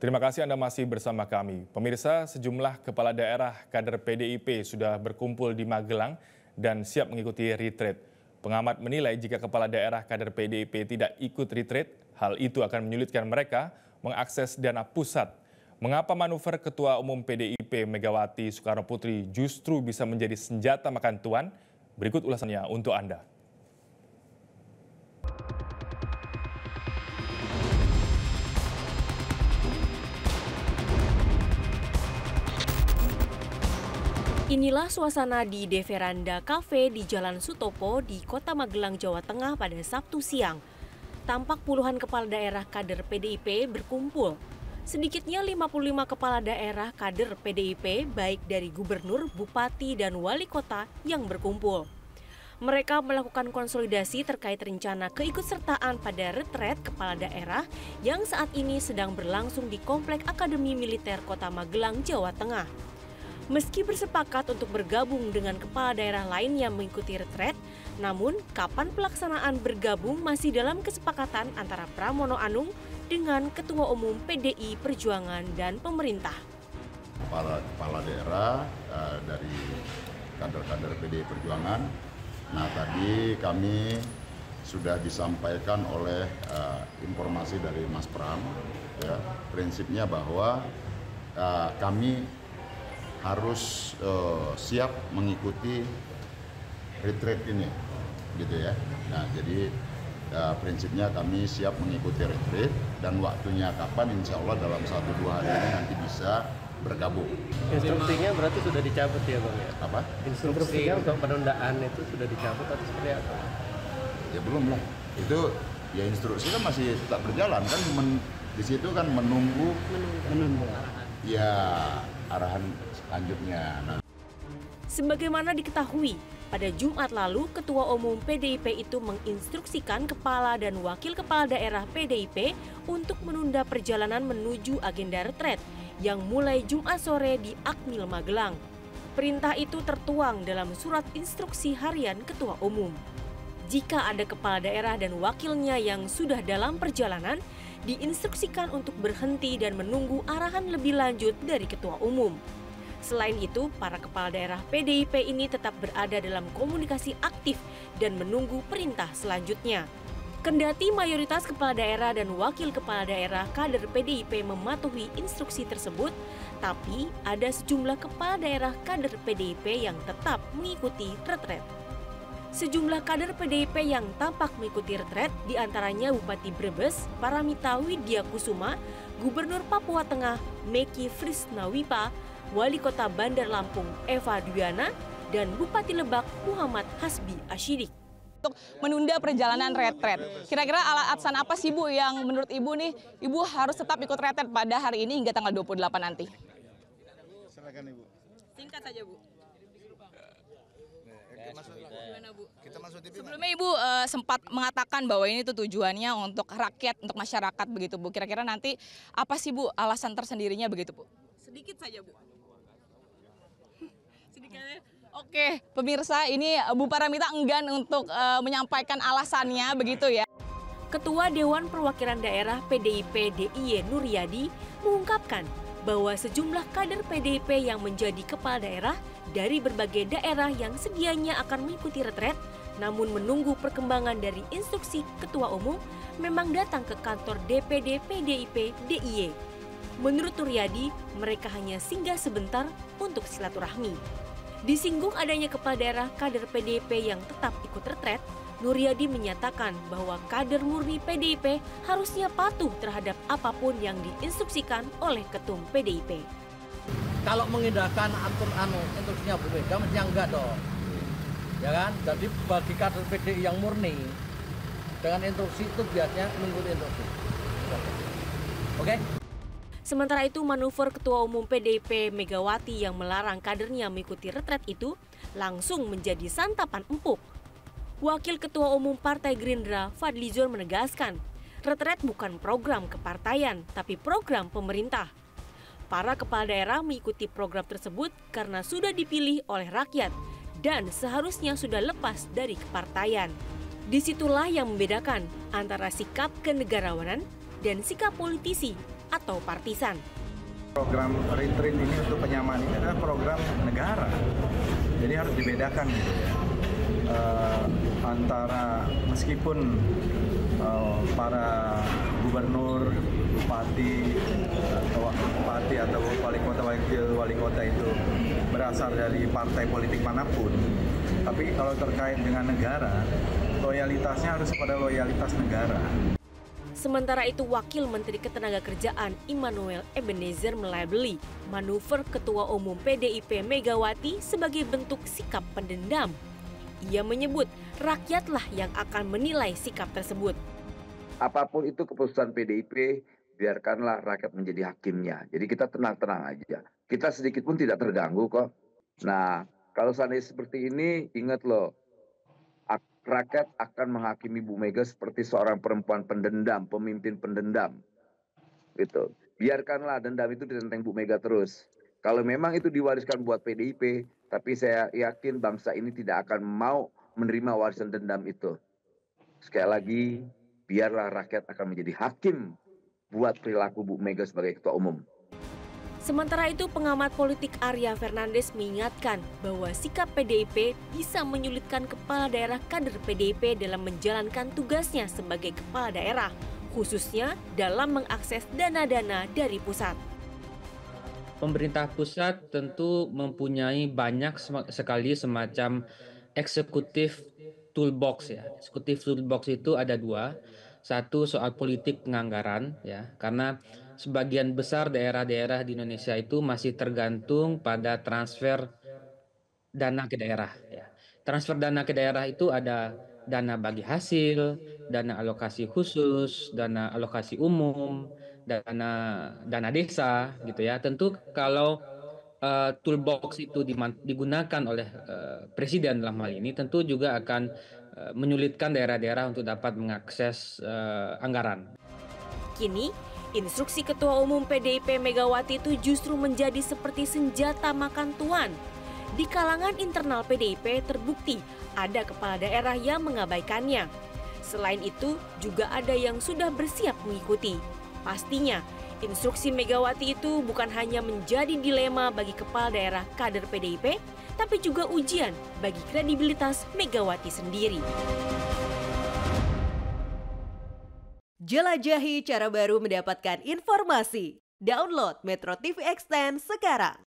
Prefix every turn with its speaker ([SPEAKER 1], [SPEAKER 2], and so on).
[SPEAKER 1] Terima kasih Anda masih bersama kami. Pemirsa, sejumlah kepala daerah kader PDIP sudah berkumpul di Magelang dan siap mengikuti retreat. Pengamat menilai jika kepala daerah kader PDIP tidak ikut retreat, hal itu akan menyulitkan mereka mengakses dana pusat. Mengapa manuver Ketua Umum PDIP Megawati Soekarnoputri justru bisa menjadi senjata makan tuan? Berikut ulasannya untuk Anda.
[SPEAKER 2] Inilah suasana di De Veranda Cafe di Jalan Sutopo di Kota Magelang, Jawa Tengah pada Sabtu siang. Tampak puluhan kepala daerah kader PDIP berkumpul. Sedikitnya 55 kepala daerah kader PDIP baik dari gubernur, bupati, dan wali kota yang berkumpul. Mereka melakukan konsolidasi terkait rencana keikutsertaan pada retret kepala daerah yang saat ini sedang berlangsung di Komplek Akademi Militer Kota Magelang, Jawa Tengah. Meski bersepakat untuk bergabung dengan kepala daerah lain yang mengikuti retret, namun kapan pelaksanaan bergabung masih dalam kesepakatan antara Pramono Anung dengan Ketua Umum PDI Perjuangan dan pemerintah.
[SPEAKER 3] Kepala daerah dari kader-kader PDI Perjuangan, nah tadi kami sudah disampaikan oleh informasi dari Mas Pram, ya, prinsipnya bahwa kami harus siap mengikuti retreat ini, gitu ya. Nah, jadi prinsipnya kami siap mengikuti retreat dan waktunya kapan, insya Allah dalam 1-2 hari ini nanti bisa bergabung.
[SPEAKER 4] Instruksinya berarti sudah dicabut ya Bang ya?
[SPEAKER 3] Apa?
[SPEAKER 4] Instruksinya untuk penundaan itu sudah dicabut atau seperti apa?
[SPEAKER 3] Ya belum lah. Itu ya instruksi kan masih tetap berjalan kan, di situ kan menunggu ya arahan selanjutnya.
[SPEAKER 2] Sebagaimana diketahui, pada Jumat lalu Ketua Umum PDIP itu menginstruksikan kepala dan wakil kepala daerah PDIP untuk menunda perjalanan menuju agenda retret yang mulai Jumat sore di Akmil Magelang. Perintah itu tertuang dalam surat instruksi harian Ketua Umum. Jika ada kepala daerah dan wakilnya yang sudah dalam perjalanan, diinstruksikan untuk berhenti dan menunggu arahan lebih lanjut dari Ketua Umum. Selain itu, para kepala daerah PDIP ini tetap berada dalam komunikasi aktif dan menunggu perintah selanjutnya. Kendati mayoritas kepala daerah dan wakil kepala daerah kader PDIP mematuhi instruksi tersebut, tapi ada sejumlah kepala daerah kader PDIP yang tetap mengikuti retret. Sejumlah kader PDIP yang tampak mengikuti retret diantaranya Bupati Brebes, Paramita Widya Kusuma, Gubernur Papua Tengah, Meki Frisnawipa, Wali Kota Bandar Lampung, Eva Dwiana, dan Bupati Lebak, Muhammad Hasbi Ashidik.
[SPEAKER 5] Untuk menunda perjalanan retret. Kira-kira alasan apa sih Bu yang menurut Ibu nih, Ibu harus tetap ikut retret pada hari ini hingga tanggal 28 nanti?
[SPEAKER 6] Silakan Ibu.
[SPEAKER 5] Singkat saja Bu.
[SPEAKER 6] Sebelumnya
[SPEAKER 5] Sebelumnya Ibu sempat mengatakan bahwa ini tuh tujuannya untuk rakyat, untuk masyarakat begitu Bu. Kira-kira nanti apa sih Bu alasan tersendirinya begitu Bu? Sedikit saja Bu. Sedikit aja. Oke, pemirsa, ini Bu Paramita enggan untuk menyampaikan alasannya begitu ya.
[SPEAKER 2] Ketua Dewan Perwakilan Daerah PDIP DIY Nuryadi mengungkapkan bahwa sejumlah kader PDIP yang menjadi kepala daerah dari berbagai daerah yang sedianya akan mengikuti retret, namun menunggu perkembangan dari instruksi Ketua Umum memang datang ke kantor DPD PDIP DIY. Menurut Nuryadi, mereka hanya singgah sebentar untuk silaturahmi. Disinggung adanya kepala daerah kader PDIP yang tetap ikut retret, Nuryadi menyatakan bahwa kader murni PDIP harusnya patuh terhadap apapun yang diinstruksikan oleh Ketum PDIP.
[SPEAKER 7] Kalau mengindahkan instruksinya Bu Mega, mestinya enggak dong. Ya kan? Jadi bagi kader PDI yang murni, dengan instruksi itu biasanya mengikuti instruksi. Oke?
[SPEAKER 2] Sementara itu, manuver Ketua Umum PDIP Megawati yang melarang kadernya mengikuti retret itu langsung menjadi santapan empuk. Wakil Ketua Umum Partai Gerindra, Fadlizon menegaskan, retret bukan program kepartaian, tapi program pemerintah. Para kepala daerah mengikuti program tersebut karena sudah dipilih oleh rakyat dan seharusnya sudah lepas dari kepartaian. Disitulah yang membedakan antara sikap kenegarawanan dan sikap politisi atau partisan.
[SPEAKER 6] Program retreat ini untuk penyamaan ini adalah program negara, jadi harus dibedakan gitu ya, antara meskipun para gubernur, bupati, atau wakil bupati atau wakil wali kota itu berasal dari partai politik manapun, tapi kalau terkait dengan negara, loyalitasnya harus pada loyalitas negara.
[SPEAKER 2] Sementara itu, Wakil Menteri Ketenagakerjaan Immanuel Ebenezer melabeli manuver Ketua Umum PDIP Megawati sebagai bentuk sikap pendendam. Ia menyebut rakyatlah yang akan menilai sikap tersebut.
[SPEAKER 8] Apapun itu keputusan PDIP, biarkanlah rakyat menjadi hakimnya. Jadi kita tenang-tenang aja. Kita sedikit pun tidak terganggu kok. Nah, kalau seandainya seperti ini, ingat loh, rakyat akan menghakimi Bu Mega seperti seorang perempuan pendendam, pemimpin pendendam. Gitu. Biarkanlah dendam itu ditenteng Bu Mega terus. Kalau memang itu diwariskan buat PDIP, tapi saya yakin bangsa ini tidak akan mau menerima warisan dendam itu. Sekali lagi, biarlah rakyat akan menjadi hakim buat perilaku Bu Mega sebagai Ketua Umum.
[SPEAKER 2] Sementara itu, pengamat politik Arya Fernandes mengingatkan bahwa sikap PDIP bisa menyulitkan kepala daerah kader PDIP dalam menjalankan tugasnya sebagai kepala daerah, khususnya dalam mengakses dana-dana dari pusat.
[SPEAKER 9] Pemerintah pusat tentu mempunyai banyak sekali semacam eksekutif toolbox ya. Eksekutif toolbox itu ada dua. Satu soal politik penganggaran ya, karena sebagian besar daerah-daerah di Indonesia itu masih tergantung pada transfer dana ke daerah ya. Transfer dana ke daerah itu ada dana bagi hasil, dana alokasi khusus, dana alokasi umum, dana desa gitu ya. Tentu kalau toolbox itu digunakan oleh presiden dalam hal ini, tentu juga akan menyulitkan daerah-daerah untuk dapat mengakses anggaran.
[SPEAKER 2] Kini, instruksi Ketua Umum PDIP Megawati itu justru menjadi seperti senjata makan tuan. Di kalangan internal PDIP terbukti ada kepala daerah yang mengabaikannya. Selain itu, juga ada yang sudah bersiap mengikuti. Pastinya, instruksi Megawati itu bukan hanya menjadi dilema bagi kepala daerah kader PDIP, tapi juga ujian bagi kredibilitas Megawati sendiri.
[SPEAKER 10] Jelajahi cara baru mendapatkan informasi. Download Metro TV Extend sekarang.